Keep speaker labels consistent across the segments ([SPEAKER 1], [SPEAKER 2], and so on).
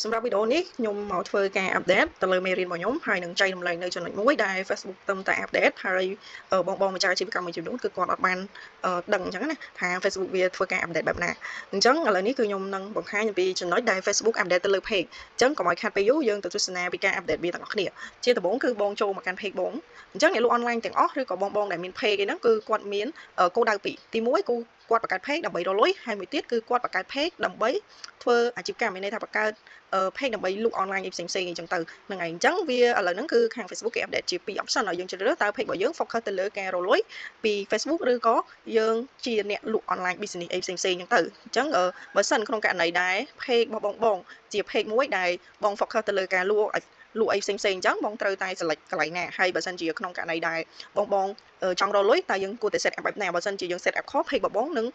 [SPEAKER 1] សម្រាប់វីដេអូនេះខ្ញុំមកធ្វើការអាប់ដេតទៅលើមេរៀនរបស់ខ្ញុំហើយនឹងចែករំលែកនៅចំណុចមួយដែល Facebook ទំតែអាប់ដេតហើយបងម្ចាស់អាជីវកម្មមួយចំនួនគឺគាត់អត់បានដឹងអញ្ចឹងណាថា Facebook វាធ្វើការអាប់ដេតបែបណាអញ្ចឹងឥឡូវនេះគឺខ្ញុំនឹងបង្ហាញអំពីចំណុចដែល Facebook អាប់ដេតទៅលើ page អញ្ចឹងកុំឲ្យខាត់ពេលយូរយើងទៅទស្សនាពីការអាប់ដេតវាទាំងអស់គ្នាជាដំបូងគឺបងចូលមកកាន់ page បងអញ្ចឹងអ្នកលក់អនឡាញទាំងអស់ឬក៏បងដែលមាន page ឯហ្នឹងគឺគាត់មានគោលដៅពីរទី1គឺគាត់បង្កើត page ដើម្បីរកលុយហើយមួយទៀតគឺគាត់បង្កើត page ដើម្បីធ្វើអាជីវកម្មមានន័យថាបង្កើត page ដើម្បីលក់ online ផ្សេងៗអញ្ចឹងទៅហ្នឹងហើយអញ្ចឹងវាឥឡូវហ្នឹងគឺខាង Facebook គេ update ជា2 option ឲ្យយើងជ្រើសរើសតើ page របស់យើង focus ទៅលើការរកលុយពី Facebook ឬក៏យើងជាអ្នកលក់ online business អីផ្សេងៗអញ្ចឹងទៅអញ្ចឹងបើសិនក្នុងករណីដែល page របស់បងជា page មួយដែលបង focus ទៅលើការលក់អីផ្សេងៗអញ្ចឹងបងត្រូវតែ select កន្លែងណាហើយបើសិនជាក្នុងករណីដែលបងចង់រកលុយតើយើងគួរតែ set up បែបណាបើសិនជាយើង set up ខុស page របស់បងនឹង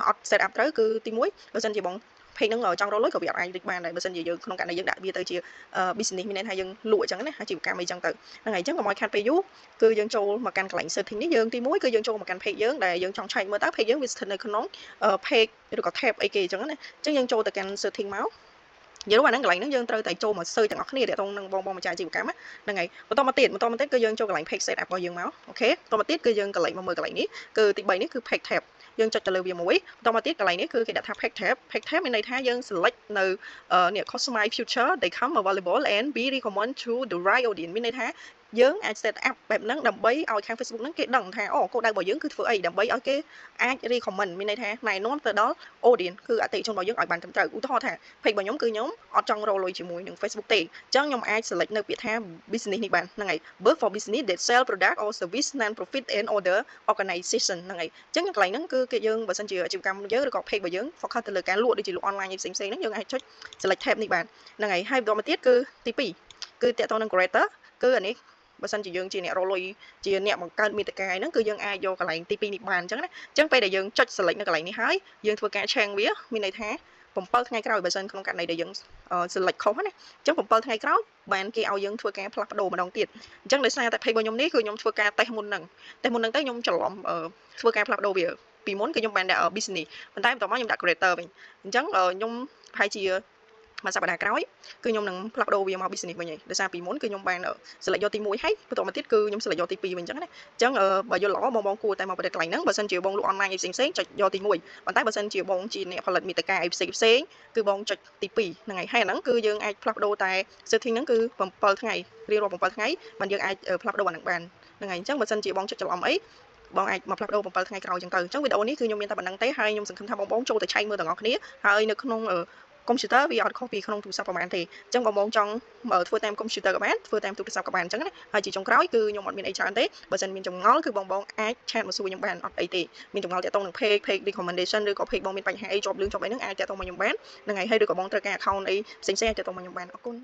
[SPEAKER 1] អត់ set up ត្រូវគឺទី1បើសិនជាបង page ហ្នឹងចង់រកលុយក៏វាអត់អាចរីកបានដែរបើសិនជាយើងក្នុងករណីយើងដាក់វាទៅជា business មានន័យថាយើងលក់អញ្ចឹងណាអាជីវកម្មអីចឹងទៅហ្នឹងហើយអញ្ចឹងកុំឲ្យខាត់ពេលយូរគឺយើងចូលមកកាន់កន្លែង setting នេះយើងទី1គឺយើងចូលមកកាន់ page យើងដែលយើងចង់ឆែកមើលតើ page យើងវាស្ថិតនៅក្នុង page ឬក៏ tab អីគេអញ្ចឹងណាអញ្ចឹងយើងចូលទៅកាន់ setting មកយើងអាហ្នឹងកន្លែងហ្នឹងយើងត្រូវតែចូលមក search ទាំងអស់គ្នាទាក់ទងនឹងបងម្ចាស់អាជីវកម្មហ្នឹងហើយបន្តមកទៀតគឺយើងចូលកន្លែង page setup របស់យើងមកអូខេបន្តមកទៀតគឺយើងកន្លែងមកមើលកន្លែងនេះគឺទី3នេះគឺ page tab យើងចុចទៅលើវាមួយបន្តមកទៀតកន្លែងនេះគឺគេដាក់ថា page tab មានន័យថាយើង select នៅនេះ customize feature they come available and be recommend to the right audience មានន័យថាយើងអាច set up បែបហ្នឹងដើម្បីឲ្យខាង Facebook ហ្នឹងគេដឹងថាអូគោលដៅរបស់យើងគឺធ្វើអីដើម្បីឲ្យគេអាច recommend មានន័យថាណែនាំទៅដល់ audience គឺអតិថិជនរបស់យើងឲ្យបានត្រឹមត្រូវឧទាហរណ៍ថា page របស់ខ្ញុំគឺខ្ញុំអត់ចង់រកលុយជាមួយនឹង Facebook ទេអញ្ចឹងខ្ញុំអាច select នៅពាក្យថា business នេះបានហ្នឹងហើយ both for business that sell product or service non profit and other organization ហ្នឹងហើយកន្លែងហ្នឹងគឺគេយើងបើសិនជាអាជីវកម្មយើងឬក៏ page របស់យើង focus ទៅលើការលក់ដូចជាលក់ online ផ្សេងៗហ្នឹងយើងអាចចុច select tab នេះបានហ្នឹងហើយបន្តមកទៀតគឺទី2គឺតកតនឹង creator គឺអានេះបើសិនជាយើងជាអ្នករកលុយជាអ្នកបង្កើតមាតិកាហ្នឹងគឺយើងអាចយកកន្លែងទី2នេះបានអញ្ចឹងណាអញ្ចឹងពេលដែលយើងចុច select នៅកន្លែងនេះហើយយើងធ្វើការ change វាមានន័យថា7ថ្ងៃក្រោយបើសិនក្នុងករណីដែលយើង select ខុសណាអញ្ចឹង7ថ្ងៃក្រោយបានគេឲ្យយើងធ្វើការផ្លាស់ប្ដូរម្ដងទៀតអញ្ចឹងដោយសារតែ page របស់ខ្ញុំនេះគឺខ្ញុំធ្វើការតេស្តមុនហ្នឹងទៅខ្ញុំច្រឡំធ្វើការផ្លាស់ប្ដូរវាពីមុនគឺខ្ញុំបានដាក់ business ប៉ុន្តែបន្ទាប់មកខ្ញុំដាក់ creator វិញអញ្ចឹងខ្ញុំប្រហែលជាមួយសប្តាហ៍ក្រោយគឺខ្ញុំនឹងផ្លាស់ប្ដូរវាមក business វិញហើយដោយសារពីមុនគឺខ្ញុំបាន select យកទី1ហើយបន្តមកទៀតគឺខ្ញុំ select យកទី2វិញអញ្ចឹងណាអញ្ចឹងបើយល់ល្អបងគួរតែមកប្រឌិតកន្លែងហ្នឹងបើសិនជាបងលក់ online អីផ្សេងៗចុចយកទី1ប៉ុន្តែបើសិនជាបងជាអ្នកផលិតមាតិកាអីផ្សេងគឺបងចុចទី2ហ្នឹងហើយអាហ្នឹងគឺយើងអាចផ្លាស់ប្ដូរតែ setting ហ្នឹងគឺ7ថ្ងៃរៀងរាល់7ថ្ងៃបានយើងអាចផ្លាស់ប្ដូរអាហ្នឹងបានហ្នឹងហើយអញ្ចឹងបើសិនជាបងចុចច្រឡំអីបងអាចមកផ្លាស់ប្ដូរ7ថ្ងៃក្រោយអញ្ចឹងទៅអញ្ចឹងវីដេអូនេះគឺខ្ញុំមានតែប៉ុណ្្នឹងទេហើយខ្ញុំសង្ឃឹមថាបងចូលទៅឆែកមើលទាំងអស់គ្នាហើយនៅក្នុងកុំព្យូទ័រវាអត់ខុសពីក្នុងទូរស័ព្ទប្រហែលទេអញ្ចឹងបងចង់ធ្វើតាមកុំព្យូទ័រក៏បានធ្វើតាមទូរស័ព្ទក៏បានអញ្ចឹងណាហើយជាចុងក្រោយគឺខ្ញុំអត់មានអីច្រើនទេបើសិនមានចម្ងល់គឺបងអាចឆាតមកសួរខ្ញុំបានអត់អីទេមានចម្ងល់ទាក់ទងនឹង page recommendation ឬក៏ page បងមានបញ្ហាអីជាប់លឿងជាប់អីហ្នឹងអាចទាក់ទងមកខ្ញុំបានហ្នឹងហើយឬក៏បងត្រូវការ account អីផ្សេងៗអាចទាក់ទងមកខ្ញុំបានអរគុណ